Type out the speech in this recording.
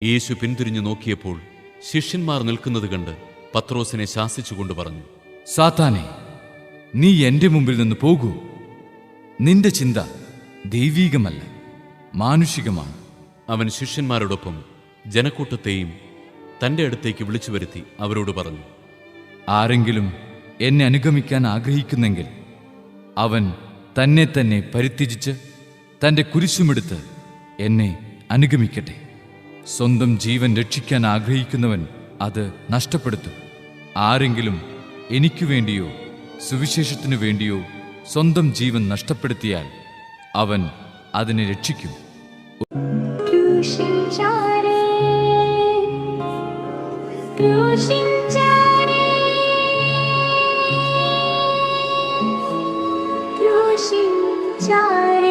യേശു പിന്തിരിഞ്ഞു നോക്കിയപ്പോൾ ശിഷ്യന്മാർ നിൽക്കുന്നത് കണ്ട് പത്രോസിനെ ശാസിച്ചുകൊണ്ട് പറഞ്ഞു, സാത്താനെ, നീ എന്റെ മുമ്പിൽ നിന്ന് പോകൂ. നിന്റെ ചിന്ത ദൈവീകമല്ല, മാനുഷികമാണ്. അവൻ ശിഷ്യന്മാരോടൊപ്പം ജനക്കൂട്ടത്തെയും തൻ്റെ അടുത്തേക്ക് വിളിച്ചു വരുത്തി അവരോട് പറഞ്ഞു, ആരെങ്കിലും എന്നെ അനുഗമിക്കാൻ ആഗ്രഹിക്കുന്നെങ്കിൽ അവൻ തന്നെ തന്നെ പരിത്യജിച്ച് തൻ്റെ കുരിശുമെടുത്ത് എന്നെ അനുഗമിക്കട്ടെ. സ്വന്തം ജീവൻ രക്ഷിക്കാൻ ആഗ്രഹിക്കുന്നവൻ അത് നഷ്ടപ്പെടുത്തും. ആരെങ്കിലും എനിക്കു വേണ്ടിയോ സുവിശേഷത്തിനു വേണ്ടിയോ സ്വന്തം ജീവൻ നഷ്ടപ്പെടുത്തിയാൽ അവൻ അതിനെ രക്ഷിക്കും. चारे